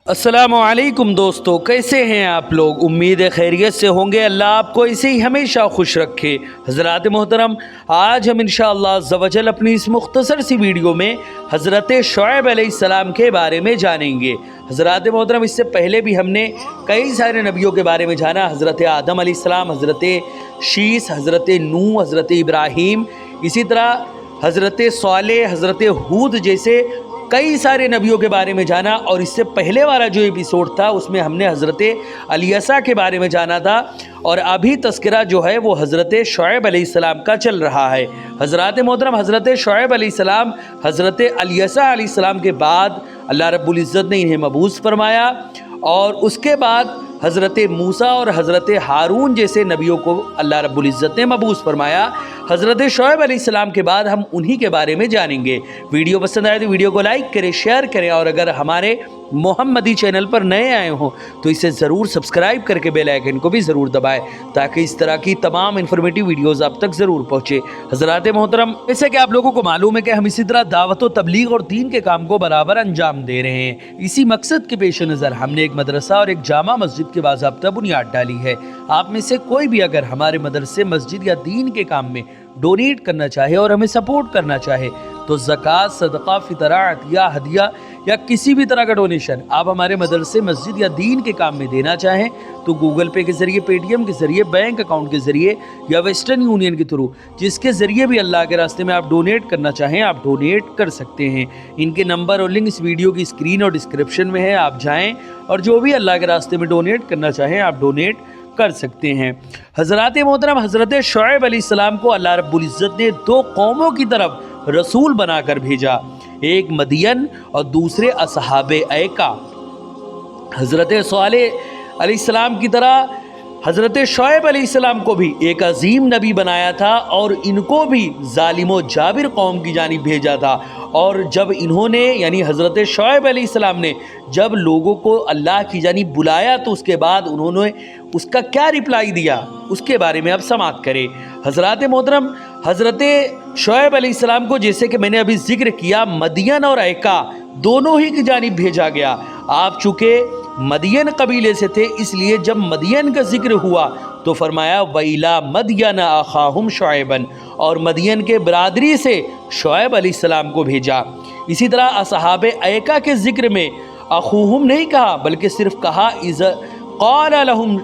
अस्सलामुअलैकुम दोस्तों, कैसे हैं आप लोग। उम्मीद है खैरियत से होंगे। अल्लाह आपको ऐसे ही हमेशा खुश रखे। हज़रात मोहतरम, आज हम इंशाअल्लाह अज़्ज़ व जल अपनी इस मुख्तसर सी वीडियो में हज़रत शुएब अलैहिस्सलाम के बारे में जानेंगे। हज़रात मोहतरम, इससे पहले भी हमने कई सारे नबियों के बारे में जाना। हज़रत आदम अलैहिस्सलाम, हज़रत शीस, हज़रत नूह, हज़रत इब्राहीम, इसी तरह हज़रत सालेह, हज़रत हूद जैसे कई सारे नबियों के बारे में जाना। और इससे पहले वाला जो एपिसोड था उसमें हमने हज़रत इलियासा के बारे में जाना था। और अभी तस्करा जो है वो हज़रत शुएब अलैहिस्सलाम का चल रहा है। हज़रात मोहतरम, हज़रत शुएब अलैहिस्सलाम हज़रत इलियासा अलैहिस्सलाम के बाद अल्लाह रब्बुल इज़्ज़त ने इन्हें मबूस फरमाया। और उसके बाद हज़रत मूसा और हज़रत हारून जैसे नबियों को अल्लाह रब्बुल इज़्ज़त ने मबूस फरमाया। हज़रत शुएब अलैहिस्सलाम के बाद हम उन्हीं के बारे में जानेंगे। वीडियो पसंद आए तो वीडियो को लाइक करें, शेयर करें, और अगर हमारे मोहम्मदी चैनल पर नए आए हों तो इसे ज़रूर सब्सक्राइब करके बेल आइकन को भी ज़रूर दबाएं, ताकि इस तरह की तमाम इन्फॉर्मेटिव वीडियोज़ आप तक ज़रूर पहुँचे। हज़रात मोहतरम, जैसे कि आप लोगों को मालूम है कि हम इसी तरह दावत व तबलीग और दीन के काम को बराबर अंजाम दे रहे हैं। इसी मकसद के पेश नज़र हमने एक मदरसा और एक जामा मस्जिद की बाज़ाब्ता बुनियाद डाली है। आप में से कोई भी अगर हमारे मदरसे, मस्जिद या दीन के काम में डोनेट करना चाहे और हमें सपोर्ट करना चाहे तो ज़कात, सदका, फितरात या हदिया या किसी भी तरह का डोनेशन आप हमारे मदरसे, मस्जिद या दीन के काम में देना चाहें तो गूगल पे के ज़रिए, पेटीएम के ज़रिए, बैंक अकाउंट के ज़रिए या वेस्टर्न यूनियन के थ्रू, जिसके ज़रिए भी अल्लाह के रास्ते में आप डोनेट करना चाहें आप डोनेट कर सकते हैं। इनके नंबर और लिंक इस वीडियो की स्क्रीन और डिस्क्रिप्शन में है। आप जाएँ और जो भी अल्लाह के रास्ते में डोनेट करना चाहें आप डोनेट कर सकते हैं। हज़रात मोहतरम, हज़रत शुएब अलैहिस्सलाम को अल्लाह रब्बुल इज़्ज़त ने दो कौमों की तरफ रसूल बनाकर भेजा, एक मदियन और दूसरे असहाबे ऐका। हज़रत सालेह अलैहिस्सलाम की तरह हज़रत शुएब अलैहिस्सलाम को भी एक अजीम नबी बनाया था और इनको भी ज़ालिम जाबिर कौम की जानिब भेजा था। और जब इन्होंने यानी हज़रत शुएब अलैहिस्सलाम ने जब लोगों को अल्लाह की जानिब बुलाया तो उसके बाद उन्होंने उसका क्या रिप्लाई दिया उसके बारे में अब समाअत करें। हज़रात मोहतरम, हज़रत शुएब अलैहिस्सलाम को जैसे कि मैंने अभी जिक्र किया, मदियन और ऐका दोनों ही की जानिब भेजा गया। आप चूँकि मदियन कबीले से थे इसलिए जब मदियन का जिक्र हुआ तो फरमाया वैला मदियन अखाहुम शुएबन, और मदियन के बरादरी से शुएब अलैहिस्सलाम को भेजा। इसी तरह असहाबे ऐका के जिक्र में अखूहुम नहीं कहा बल्कि सिर्फ कहा इज़ क़ाल लहुम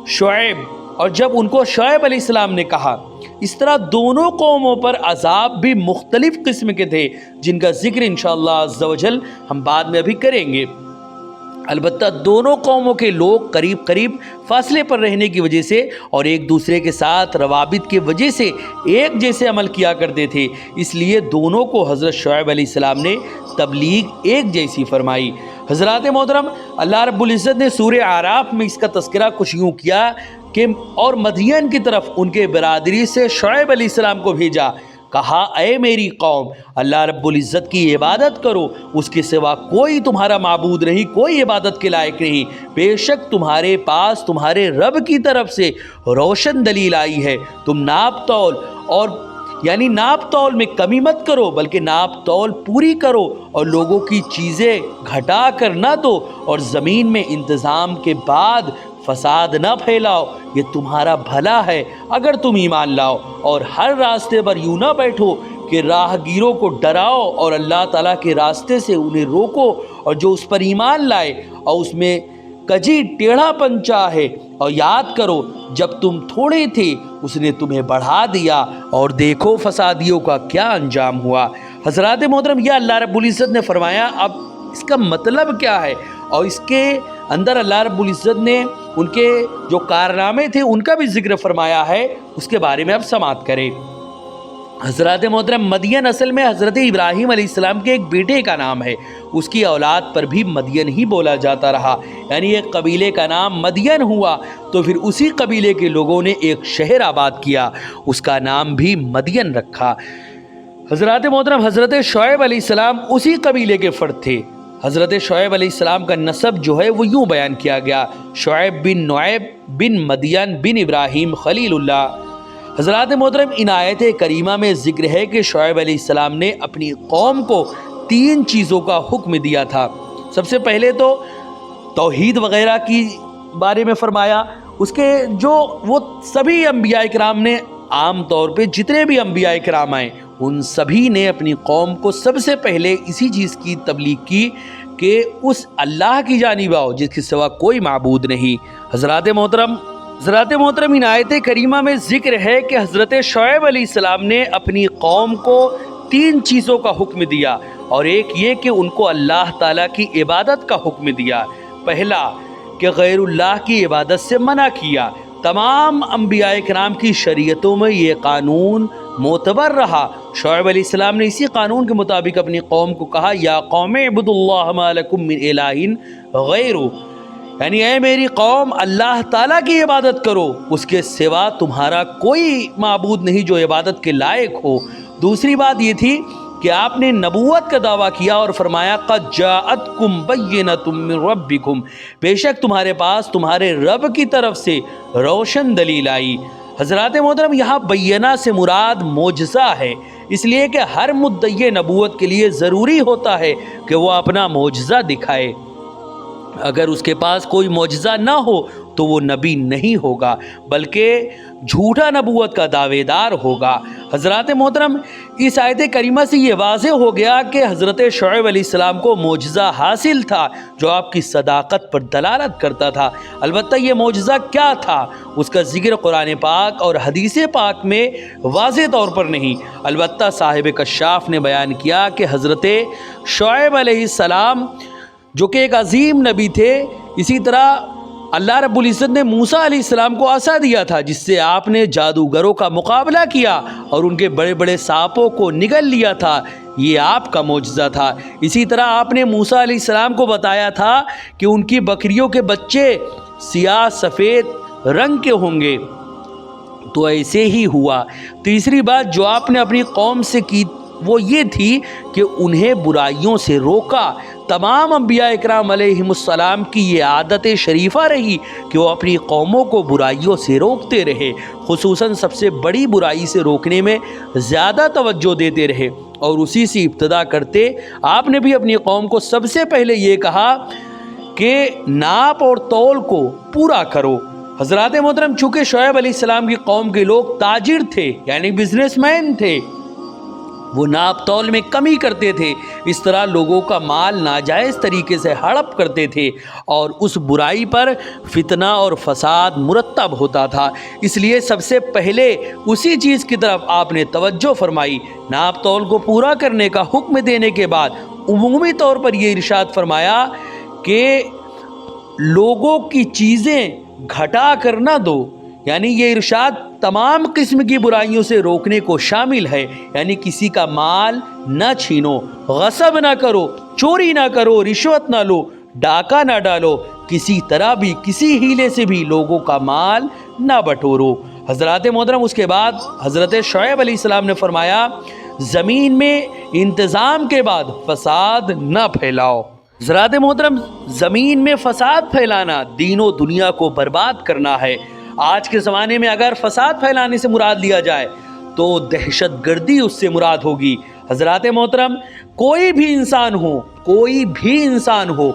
शुएब, और जब उनको शुएब अलैहिस्सलाम ने कहा। इस तरह दोनों कौमों पर अजाब भी मुख्तलिफ किस्म के थे जिनका जिक्र इंशाअल्लाह अज़्ज़ व जल हम बाद में अभी करेंगे। अलबत्ता दोनों कौमों के लोग करीब करीब फासले पर रहने की वजह से और एक दूसरे के साथ रवाबित की वजह से एक जैसे अमल किया करते थे, इसलिए दोनों को हज़रत शुएब अलैहिस्सलाम ने तबलीग एक जैसी फरमाई। हज़रात मोहतरम, अल्लाह रब्बुल इज़्ज़त ने सूरह आराफ में इसका तज़किरा कुछ यूँ किया कि और मदियन की तरफ उनके बरादरी से शुएब अलैहिस्सलाम को भेजा, कहा ऐ मेरी कौम, अल्लाह रब्बुल इज़्ज़त की इबादत करो, उसके सिवा कोई तुम्हारा माबूद नहीं, कोई इबादत के लायक नहीं। बेशक तुम्हारे पास तुम्हारे रब की तरफ से रोशन दलील आई है। तुम नाप तौल और यानी नाप तौल में कमी मत करो बल्कि नाप तौल पूरी करो, और लोगों की चीज़ें घटा कर ना दो, और ज़मीन में इंतज़ाम के बाद फसाद न फैलाओ, ये तुम्हारा भला है अगर तुम ईमान लाओ। और हर रास्ते पर यूँ ना बैठो कि राहगीरों को डराओ और अल्लाह ताला के रास्ते से उन्हें रोको, और जो उस पर ईमान लाए और उसमें कजी टेढ़ापन चाहे, और याद करो जब तुम थोड़े थे उसने तुम्हें बढ़ा दिया, और देखो फसादियों का क्या अंजाम हुआ। हज़रात मोहतरम, यह अल्लाह रब्बुल इज़्ज़त ने फरमाया। अब इसका मतलब क्या है और इसके अंदर अल्लाह रब्बुल इज़्ज़त ने उनके जो कारनामे थे उनका भी जिक्र फरमाया है, उसके बारे में अब समाअत करें। हज़रात मोहतरम, मदियन असल में हज़रत इब्राहीम अलैहिस्सलाम के एक बेटे का नाम है। उसकी औलाद पर भी मदियन ही बोला जाता रहा, यानी एक कबीले का नाम मदियन हुआ तो फिर उसी कबीले के लोगों ने एक शहर आबाद किया, उसका नाम भी मदियन रखा। हज़रात मोहतरम, हज़रत शुएब अलैहिस्सलाम उसी कबीले के फ़र्द थे। हज़रत शुएब अलैहिस्सलाम का नसब जो है वो यूँ बयान किया गया, शुएब बिन नुऐब बिन मदियन बिन इब्राहीम खलीलुल्लाह। हज़रात मोहतरम, इन आयत करीमा में ज़िक्र है कि शुएब अलैहिस्सलाम ने अपनी कौम को 3 चीज़ों का हुक्म दिया था। सबसे पहले तो توحید وغیرہ کی بارے میں فرمایا. اس کے جو وہ سبھی انبیاء کرام نے عام طور پہ جتنے بھی انبیاء کرام آئے ان سبھی نے اپنی قوم کو سب سے پہلے اسی چیز کی تبلیغ کی کہ اس اللہ کی جانب آؤ جس کے سوا کوئی معبود نہیں. حضرات محترم ان آیت کریمہ میں ذکر ہے کہ حضرت شعیب علیہ السلام نے اپنی قوم کو 3 چیزوں کا حکم دیا اور ایک یہ کہ ان کو اللہ تعالیٰ کی عبادت کا حکم دیا. پہلا کہ غیر اللہ کی عبادت سے منع کیا. تمام انبیاء کرام کی شریعتوں میں یہ قانون معتبر رہا. شعیب علیہ السلام نے اسی قانون کے مطابق اپنی قوم کو کہا یا قوم اعبدوا اللہ ما لکم من الہ غیرہ، یعنی اے میری قوم اللہ تعالیٰ کی عبادت کرو، اس کے سوا تمہارا کوئی معبود نہیں جو عبادت کے لائق ہو. دوسری بات یہ تھی کہ آپ نے نبوت کا دعویٰ کیا اور فرمایا قد جاءتکم بینۃ من ربکم، بے شک تمہارے پاس تمہارے رب کی طرف سے روشن دلیل آئی. حضرات محترم یہاں بینہ سے مراد معجزہ ہے، اس لیے کہ ہر مدعی نبوت کے لیے ضروری ہوتا ہے کہ وہ اپنا معجزہ دکھائے. اگر اس کے پاس کوئی معجزہ نہ ہو تو وہ نبی نہیں ہوگا بلکہ جھوٹا نبوت کا دعوے دار ہوگا. حضرات محترم اس آیت کریمہ سے یہ واضح ہو گیا کہ حضرت شعیب علیہ السلام کو معجزہ حاصل تھا جو آپ کی صداقت پر دلالت کرتا تھا. البتہ یہ معجزہ کیا تھا اس کا ذکر قرآن پاک اور حدیث پاک میں واضح طور پر نہیں. البتہ صاحب کشاف نے بیان کیا کہ حضرت شعیب علیہ السلام جو کہ ایک عظیم نبی تھے، اسی طرح اللہ رب العزت نے موسیٰ علیہ السلام کو عصا دیا تھا جس سے آپ نے جادوگروں کا مقابلہ کیا اور ان کے بڑے بڑے سانپوں کو نگل لیا تھا. یہ آپ کا معجزہ تھا. اسی طرح آپ نے موسیٰ علیہ السلام کو بتایا تھا کہ ان کی بکریوں کے بچے سیاہ سفید رنگ کے ہوں گے، تو ایسے ہی ہوا. تیسری بات جو آپ نے اپنی قوم سے کی وہ یہ تھی کہ انہیں برائیوں سے روکا. تمام انبیاء اکرام علیہم السلام کی یہ عادت شریفہ رہی کہ وہ اپنی قوموں کو برائیوں سے روکتے رہے، خصوصاً سب سے بڑی برائی سے روکنے میں زیادہ توجہ دیتے رہے اور اسی سے ابتدا کرتے. آپ نے بھی اپنی قوم کو سب سے پہلے یہ کہا کہ ناپ اور تول کو پورا کرو. حضرات محترم چونکہ شعیب علیہ السلام کی قوم کے لوگ تاجر تھے یعنی بزنس مین تھے، وہ ناپ تول میں کمی کرتے تھے، اس طرح لوگوں کا مال ناجائز طریقے سے ہڑپ کرتے تھے اور اس برائی پر فتنہ اور فساد مرتب ہوتا تھا. اس لیے سب سے پہلے اسی چیز کی طرف آپ نے توجہ فرمائی. ناپ تول کو پورا کرنے کا حکم دینے کے بعد عمومی طور پر یہ ارشاد فرمایا کہ لوگوں کی چیزیں گھٹا کر نہ دو، یعنی یہ ارشاد تمام قسم کی برائیوں سے روکنے کو شامل ہے. یعنی کسی کا مال نہ چھینو، غصب نہ کرو، چوری نہ کرو، رشوت نہ لو، ڈاکہ نہ ڈالو، کسی طرح بھی کسی ہیلے سے بھی لوگوں کا مال نہ بٹورو. حضرات محترم اس کے بعد حضرت شعیب علیہ السلام نے فرمایا زمین میں انتظام کے بعد فساد نہ پھیلاؤ. حضرات محترم زمین میں فساد پھیلانا دین و دنیا کو برباد کرنا ہے. آج کے زمانے میں اگر فساد پھیلانے سے مراد لیا جائے تو دہشت گردی اس سے مراد ہوگی. حضرات محترم کوئی بھی انسان ہو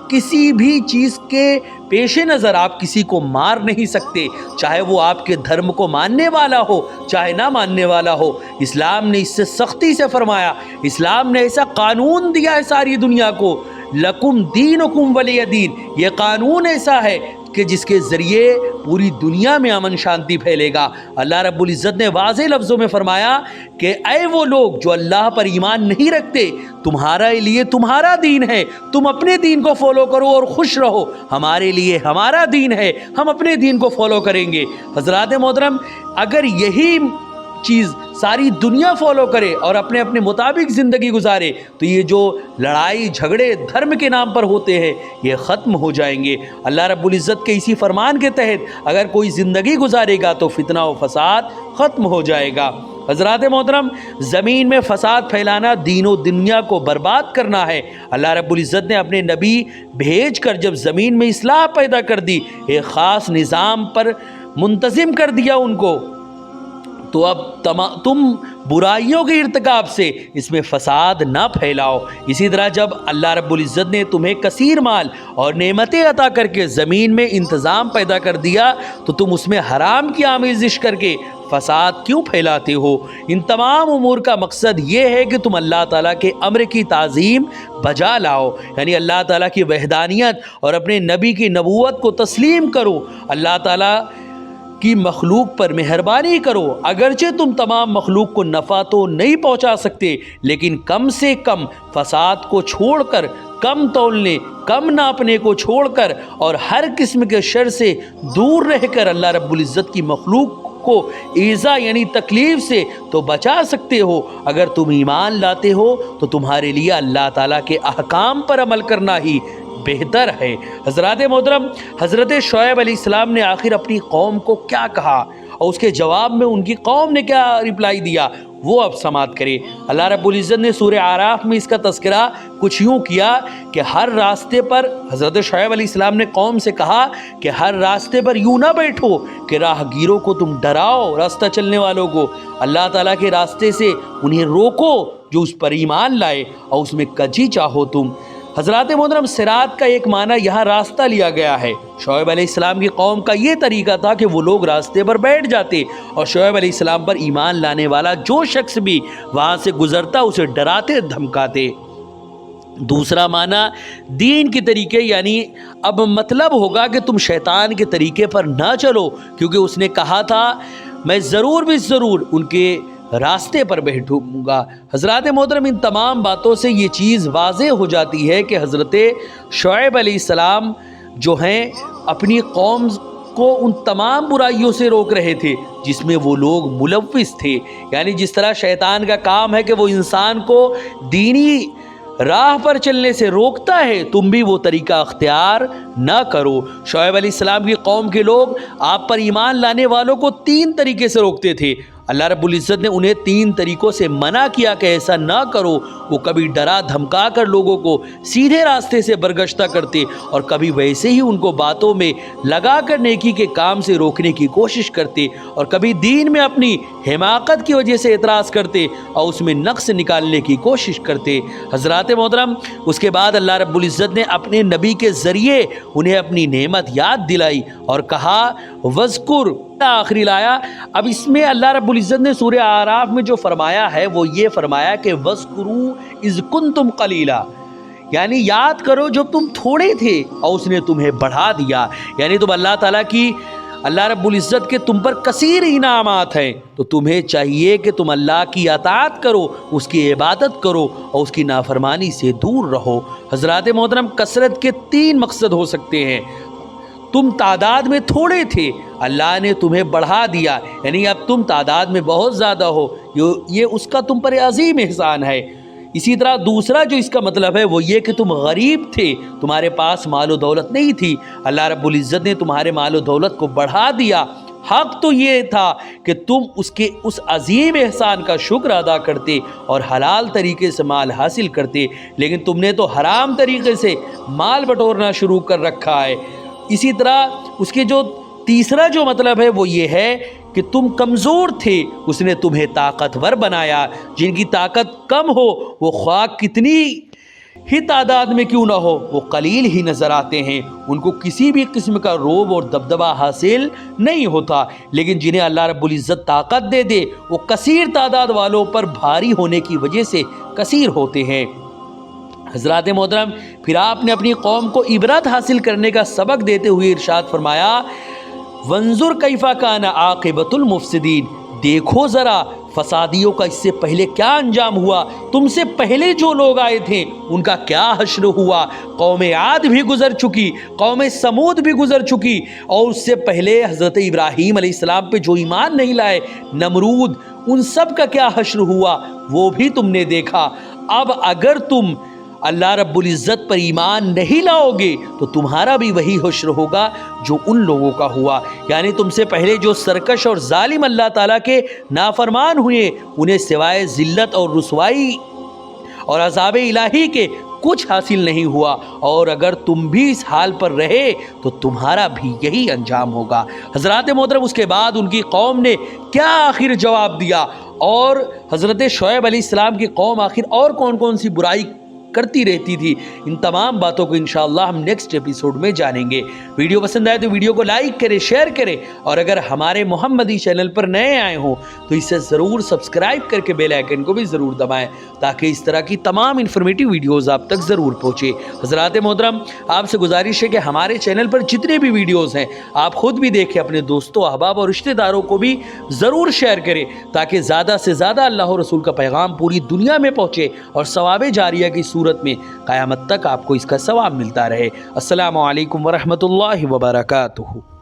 کسی بھی چیز کے پیش نظر آپ کسی کو مار نہیں سکتے، چاہے وہ آپ کے دھرم کو ماننے والا ہو چاہے نہ ماننے والا ہو. اسلام نے اس سے سختی سے فرمایا. اسلام نے ایسا قانون دیا ہے ساری دنیا کو، لکم دینکم ولی دین. یہ قانون ایسا ہے کہ جس کے ذریعے پوری دنیا میں امن شانتی پھیلے گا. اللہ رب العزت نے واضح لفظوں میں فرمایا کہ اے وہ لوگ جو اللہ پر ایمان نہیں رکھتے، تمہارے لیے تمہارا دین ہے، تم اپنے دین کو فالو کرو اور خوش رہو. ہمارے لیے ہمارا دین ہے، ہم اپنے دین کو فالو کریں گے. حضرات محترم اگر یہی چیز ساری دنیا فالو کرے اور اپنے اپنے مطابق زندگی گزارے تو یہ جو لڑائی جھگڑے دھرم کے نام پر ہوتے ہیں یہ ختم ہو جائیں گے. اللہ رب العزت کے اسی فرمان کے تحت اگر کوئی زندگی گزارے گا تو فتنہ و فساد ختم ہو جائے گا. حضرات محترم زمین میں فساد پھیلانا دین و دنیا کو برباد کرنا ہے. اللہ رب العزت نے اپنے نبی بھیج کر جب زمین میں اصلاح پیدا کر دی، ایک خاص نظام پر منتظم کر دیا ان کو، تو तो अब तुम बुराइयों के इर्तिकाब से इसमें फसाद ना फैलाओ। इसी तरह जब अल्लाह रब्बुल इज़्ज़त ने तुम्हें कसीर माल और नेमतें अता करके ज़मीन में इंतज़ाम पैदा कर दिया तो तुम उसमें हराम की आमेज़िश करके फसाद क्यों फैलाते हो? इन तमाम उमूर का मकसद ये है कि तुम अल्लाह ताला के अम्र की ताज़ीम बजा लाओ, यानी अल्लाह ताला की वहदानियत और अपने नबी की नबूवत को तस्लीम करो, अल्लाह ताला की मखलूक पर मेहरबानी करो। अगरचे तुम तमाम मखलूक को नफ़ा तो नहीं पहुंचा सकते, लेकिन कम से कम फसाद को छोड़कर, कम तौलने, कम नापने को छोड़कर और हर किस्म के शर से दूर रहकर अल्लाह रब्बुल इज़्ज़त की मखलूक को ईज़ा यानी तकलीफ़ से तो बचा सकते हो। अगर तुम ईमान लाते हो तो तुम्हारे लिए अल्लाह ताला के अहकाम पर अमल करना ही बेहतर है। हज़रात मोहतरम, हज़रत शुएब अलैहिस्सलाम ने आखिर अपनी कौम को क्या कहा और उसके जवाब में उनकी कौम ने क्या रिप्लाई दिया, वो अब समात करें। अल्लाह रब्बुल इज़्ज़त ने सूरह आराफ में इसका तज़किरा कुछ यूँ किया कि हर रास्ते पर हज़रत शुएब अलैहिस्सलाम ने कौम से कहा कि हर रास्ते पर यूँ ना बैठो कि राहगीरों को तुम डराओ, रास्ता चलने वालों को। अल्लाह ताला के रास्ते से उन्हें रोको जो उस पर ईमान लाए और उसमें कजी चाहो तुम। हज़रात मोहतरम, सिरात का एक माना यहाँ रास्ता लिया गया है। शुएब अलैहिस्सलाम की कौम का ये तरीका था कि वो लोग रास्ते पर बैठ जाते और शुएब अलैहिस्सलाम पर ईमान लाने वाला जो शख्स भी वहाँ से गुजरता उसे डराते धमकाते। दूसरा माना दीन के तरीके, यानी अब मतलब होगा कि तुम शैतान के तरीके पर ना चलो, क्योंकि उसने कहा था मैं ज़रूर भी ज़रूर उनके रास्ते पर बैठूंगा। हज़रात मोहतरम, इन तमाम बातों से ये चीज़ वाज़ेह हो जाती है कि हज़रत शुएब अलैहिस्सलाम जो हैं अपनी कौम को उन तमाम बुराइयों से रोक रहे थे जिसमें वो लोग मुलव्विस थे। यानी जिस तरह शैतान का काम है कि वो इंसान को दीनी राह पर चलने से रोकता है, तुम भी वो तरीका अख्तियार ना करो। शुएब अलैहिस्सलाम की कौम के लोग आप पर ईमान लाने वालों को 3 तरीके से रोकते थे। अल्लाह रब्बुल इज़्ज़त ने उन्हें 3 तरीक़ों से मना किया कि ऐसा ना करो। वो कभी डरा धमका कर लोगों को सीधे रास्ते से बरगश्ता करते और कभी वैसे ही उनको बातों में लगा कर नेकी के काम से रोकने की कोशिश करते और कभी दीन में अपनी हिमाकत की वजह से एतराज़ करते और उसमें नक्स निकालने की कोशिश करते। हज़रात मोहतरम, उसके बाद अल्लाह रब्बुल इज़्ज़त ने अपने नबी के ज़रिए उन्हें अपनी नेमत याद दिलाई और कहा वज़कुर, आखिरी लाया। अब इसमें अल्लाह रब्बुल इज़्ज़त ने सूरह आराफ में जो फरमाया है वो ये फरमाया कि वज़कुरू इज़ कुंतुम क़लीला, यानी याद करो जब तुम थोड़े थे और उसने तुम्हें बढ़ा दिया। यानी तुम अल्लाह ताला की, अल्लाह रब्बुल इज़्ज़त के तुम पर कसीर इनामात हैं, तो तुम्हें चाहिए कि तुम अल्लाह की अताअत करो, उसकी इबादत करो और उसकी नाफरमानी से दूर रहो। हज़रात मोहतरम, कसरत के 3 मकसद हो सकते हैं। तुम तादाद में थोड़े थे, अल्लाह ने तुम्हें बढ़ा दिया, यानी अब तुम तादाद में बहुत ज़्यादा हो, ये उसका तुम पर अजीम एहसान है। इसी तरह दूसरा जो इसका मतलब है वो ये कि तुम गरीब थे, तुम्हारे पास मालो दौलत नहीं थी, अल्लाह रब्बुल इज़्ज़त ने तुम्हारे मालो दौलत को बढ़ा दिया। हक़ तो ये था कि तुम उसके उस अजीम एहसान का शुक्र अदा करते और हलाल तरीके से माल हासिल करते, लेकिन तुमने तो हराम तरीके से माल बटोरना शुरू कर रखा है। इसी तरह उसके जो तीसरा जो मतलब है वो ये है कि तुम कमज़ोर थे, उसने तुम्हें ताकतवर बनाया। जिनकी ताकत कम हो वो ख्वाह कितनी ही तादाद में क्यों ना हो, वो कलील ही नज़र आते हैं, उनको किसी भी किस्म का रोब और दबदबा हासिल नहीं होता। लेकिन जिन्हें अल्लाह रब्बुल इज़्ज़त ताकत दे दे वो कसीर तादाद वालों पर भारी होने की वजह से कसीर होते हैं। हज़रात मोहतरम, फिर आपने अपनी कौम को इबरत हासिल करने का सबक देते हुए इरशाद फरमाया वंजुर कैफ़ा काना आक़िबतुल मुफ़सिदीन, देखो ज़रा फसादियों का इससे पहले क्या अंजाम हुआ, तुमसे पहले जो लोग आए थे उनका क्या हश्र हुआ। कौम आद भी गुज़र चुकी, कौम समूद भी गुज़र चुकी, और उससे पहले हज़रत इब्राहीम अलैहिस्सलाम पे जो ईमान नहीं लाए, नमरूद, उन सब का क्या हश्र हुआ वो भी तुमने देखा। अब अगर तुम अल्लाह रब्बुल इज़्ज़त पर ईमान नहीं लाओगे तो तुम्हारा भी वही हुश्र होगा जो उन लोगों का हुआ। यानी तुमसे पहले जो सरकश और जालिम अल्लाह ताला के नाफरमान हुए, उन्हें सिवाय ज़िल्लत और रुसवाई और अज़ाब इलाही के कुछ हासिल नहीं हुआ, और अगर तुम भी इस हाल पर रहे तो तुम्हारा भी यही अंजाम होगा। हज़रात मोहतरम, उसके बाद उनकी कौम ने क्या आखिर जवाब दिया, और हज़रत शुएब अलैहिस्सलाम की कौम आखिर और कौन कौन सी बुराई करती रहती थी, इन तमाम बातों को इंशाअल्लाह हम नेक्स्ट एपिसोड में जानेंगे। वीडियो पसंद आए तो वीडियो को लाइक करें, शेयर करें, और अगर हमारे मोहम्मदी चैनल पर नए आए हों तो इसे ज़रूर सब्सक्राइब करके बेल आइकन को भी ज़रूर दबाएं, ताकि इस तरह की तमाम इन्फॉर्मेटिव वीडियोज़ आप तक ज़रूर पहुँचे। हज़रात मोहतरम, आपसे गुजारिश है कि हमारे चैनल पर जितने भी वीडियोज़ हैं आप ख़ुद भी देखें, अपने दोस्तों, अहबाब और रिश्तेदारों को भी ज़रूर शेयर करें, ताकि ज़्यादा से ज़्यादा अल्लाह और रसूल का पैगाम पूरी दुनिया में पहुँचे और सवाब जारिया की सूरत में क़यामत तक आपको इसका सवाब मिलता रहे। अस्सलामु अलैकुम वरहमतुल्लाहि वबरकातुहू।